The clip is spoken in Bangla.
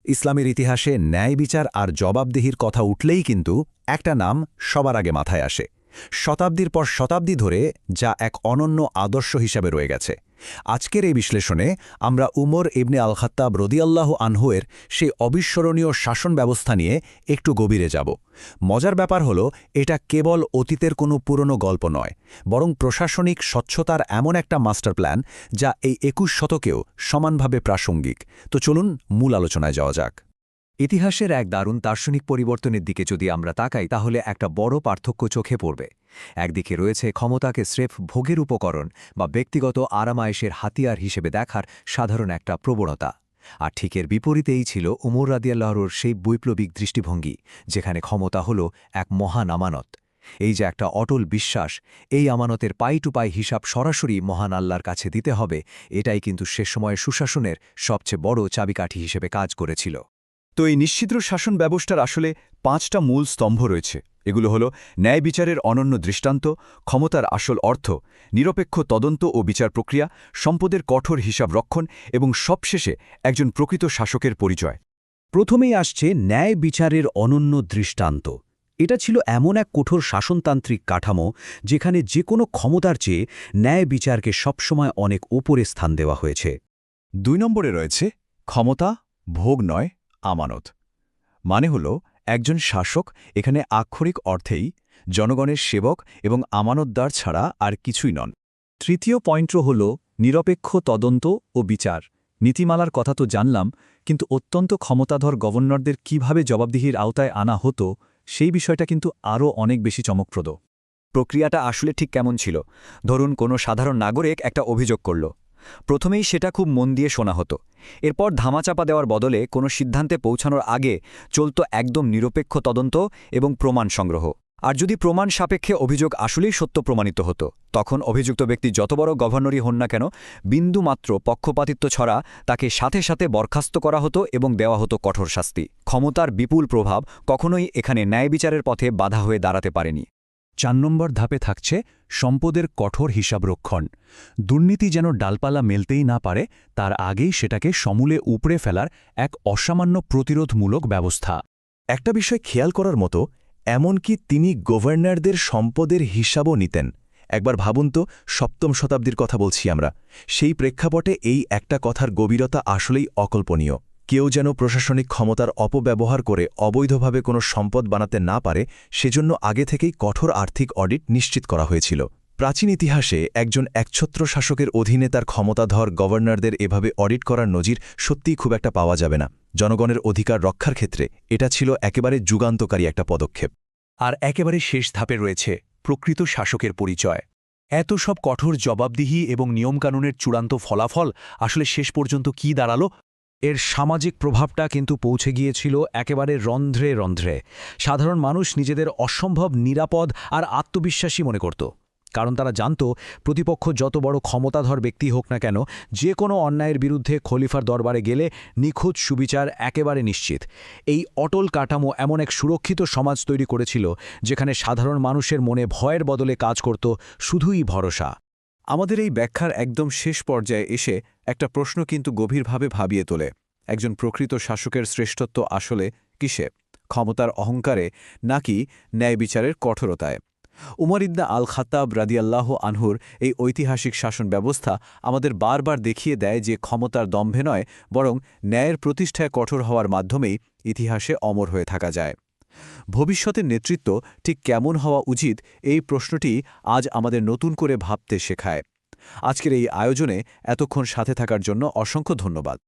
ইসলামের ইতিহাসে ন্যায় বিচার আর জবাবদিহির কথা উঠলেই কিন্তু একটা নাম সবার আগে মাথায় আসে, শতাব্দীর পর শতাব্দী ধরে যা এক অনন্য আদর্শ হিসাবে রয়ে গেছে। আজকের এই বিশ্লেষণে আমরা উমর ইবনে আল খাত্তাব রদিয়াল্লাহু আনহুয়ের সেই অবিস্মরণীয় শাসন ব্যবস্থা নিয়ে একটু গভীরে যাব। মজার ব্যাপার হলো, এটা কেবল অতীতের কোনো পুরনো গল্প নয়, বরং প্রশাসনিক স্বচ্ছতার এমন একটা মাস্টার প্ল্যান যা এই ২১ শতকেও সমানভাবে প্রাসঙ্গিক। তো চলুন মূল আলোচনায় যাওয়া যাক। ইতিহাসের এক দারুণ দার্শনিক পরিবর্তনের দিকে যদি আমরা তাকাই, তাহলে একটা বড় পার্থক্য চোখে পড়বে। একদিকে রয়েছে ক্ষমতাকে স্রেফ ভোগের উপকরণ বা ব্যক্তিগত আরামায়েশের হাতিয়ার হিসেবে দেখার সাধারণ একটা প্রবণতা, আর ঠিকের বিপরীতেই ছিল উমর রাদিয়াল্লাহুর সেই বৈপ্লবিক দৃষ্টিভঙ্গি, যেখানে ক্ষমতা হল এক মহান আমানত। এই যে একটা অটল বিশ্বাস, এই আমানতের পাই টু পাই হিসাব সরাসরি মহান আল্লাহর কাছে দিতে হবে, এটাই কিন্তু সে সময়ের সুশাসনের সবচেয়ে বড় চাবিকাঠি হিসেবে কাজ করেছিল। তো এই নিশ্চিদ্র শাসন ব্যবস্থার আসলে ৫টা মূল স্তম্ভ রয়েছে। এগুলো হলো ন্যায় বিচারের অনন্য দৃষ্টান্ত, ক্ষমতার আসল অর্থ, নিরপেক্ষ তদন্ত ও বিচার প্রক্রিয়া, সম্পদের কঠোর হিসাব রক্ষণ এবং সবশেষে একজন প্রকৃত শাসকের পরিচয়। প্রথমেই আসছে ন্যায় বিচারের অনন্য দৃষ্টান্ত। এটা ছিল এমন এক কঠোর শাসনতান্ত্রিক কাঠামো যেখানে যে কোনো ক্ষমতার চেয়ে ন্যায় বিচারকে সবসময় অনেক ওপরে স্থান দেওয়া হয়েছে। ২ নম্বরে রয়েছে ক্ষমতা ভোগ নয়, আমানত। মানে হল একজন শাসক এখানে আক্ষরিক অর্থেই জনগণের সেবক এবং আমানতদার ছাড়া আর কিছুই নন। তৃতীয় পয়েন্ট হল নিরপেক্ষ তদন্ত ও বিচার। নীতিমালার কথা তো জানলাম, কিন্তু অত্যন্ত ক্ষমতাধর গভর্নরদের কিভাবে জবাবদিহির আওতায় আনা হতো সেই বিষয়টা কিন্তু আরও অনেক বেশি চমকপ্রদ। প্রক্রিয়াটা আসলে ঠিক কেমন ছিল? ধরুন কোনো সাধারণ নাগরিক একটা অভিযোগ করল, প্রথমেই সেটা খুব মন দিয়ে শোনা হতো। এরপর ধামাচাপা দেওয়ার বদলে কোনো সিদ্ধান্তে পৌঁছানোর আগে চলত একদম নিরপেক্ষ তদন্ত এবং প্রমাণ সংগ্রহ। আর যদি প্রমাণ সাপেক্ষে অভিযোগ আসলেই সত্য প্রমাণিত হতো, তখন অভিযুক্ত ব্যক্তি যত বড় গভর্নরই হন না কেন, বিন্দুমাত্র পক্ষপাতিত্ব ছড়া তাকে সাথে সাথে বরখাস্ত করা হতো এবং দেওয়া হতো কঠোর শাস্তি। ক্ষমতার বিপুল প্রভাব কখনোই এখানে ন্যায় বিচারের পথে বাধা হয়ে দাঁড়াতে পারেনি। ৪ নম্বর ধাপে থাকছে সম্পদের কঠোর হিসাব রক্ষণ। দুর্নীতি যেন ডালপালা মেলতেই না পারে, তার আগেই সেটাকে সমূলে উপড়ে ফেলার এক অসামান্য প্রতিরোধমূলক ব্যবস্থা। একটা বিষয় খেয়াল করার মতো, এমনকি তিনি গভর্নরদের সম্পদের হিসাবও নিতেন। একবার ভাবুন তো, ৭ম শতাব্দীর কথা বলছি আমরা। সেই প্রেক্ষাপটে এই একটা কথার গভীরতা আসলেই অকল্পনীয়। কেউ যেন প্রশাসনিক ক্ষমতার অপব্যবহার করে অবৈধভাবে কোনো সম্পদ বানাতে না পারে, সেজন্য আগে থেকেই কঠোর আর্থিক অডিট নিশ্চিত করা হয়েছিল। প্রাচীন ইতিহাসে একজন একছত্র শাসকের অধীনে তার ক্ষমতাধর গভর্নরদের এভাবে অডিট করার নজির সত্যিই খুব একটা পাওয়া যাবে না। জনগণের অধিকার রক্ষার ক্ষেত্রে এটা ছিল একেবারে যুগান্তকারী একটা পদক্ষেপ। আর একেবারে শেষ ধাপে রয়েছে প্রকৃত শাসকের পরিচয়। এত সব কঠোর জবাবদিহি এবং নিয়মকানুনের চূড়ান্ত ফলাফল আসলে শেষ পর্যন্ত কী দাঁড়ালো? এর সামাজিক প্রভাবটা কিন্তু পৌঁছে গিয়েছিল একেবারে রন্ধ্রে রন্ধ্রে। সাধারণ মানুষ নিজেদের অসম্ভব নিরাপদ আর আত্মবিশ্বাসী মনে করত, কারণ তারা জানত প্রতিপক্ষ যত বড় ক্ষমতাধর ব্যক্তি হোক না কেন, যে কোনো অন্যায়ের বিরুদ্ধে খলিফার দরবারে গেলে নিখুঁত সুবিচার একেবারে নিশ্চিত। এই অটল কাঠামো এমন এক সুরক্ষিত সমাজ তৈরি করেছিল যেখানে সাধারণ মানুষের মনে ভয়ের বদলে কাজ করত শুধুই ভরসা। আমাদের এই ব্যাখ্যার একদম শেষ পর্যায়ে এসে একটা প্রশ্ন কিন্তু গভীরভাবে ভাবিয়ে তোলে। একজন প্রকৃত শাসকের শ্রেষ্ঠত্ব আসলে কিসে? ক্ষমতার অহংকারে, নাকি ন্যায় বিচারের কঠোরতায়? উমর ইবনে আল খাত্তাব রাদিয়াল্লাহু আনহুর এই ঐতিহাসিক শাসন ব্যবস্থা আমাদের বারবার দেখিয়ে দেয় যে ক্ষমতার দম্ভে নয়, বরং ন্যায়ের প্রতিষ্ঠায় কঠোর হওয়ার মাধ্যমেই ইতিহাসে অমর হয়ে থাকা যায়। ভবিষ্যতের নেতৃত্ব ঠিক কেমন হওয়া উচিত, এই প্রশ্নটি আজ আমাদের নতুন করে ভাবতে শেখায়। আজকের এই আয়োজনে এতক্ষণ সাথে থাকার জন্য অসংখ্য ধন্যবাদ।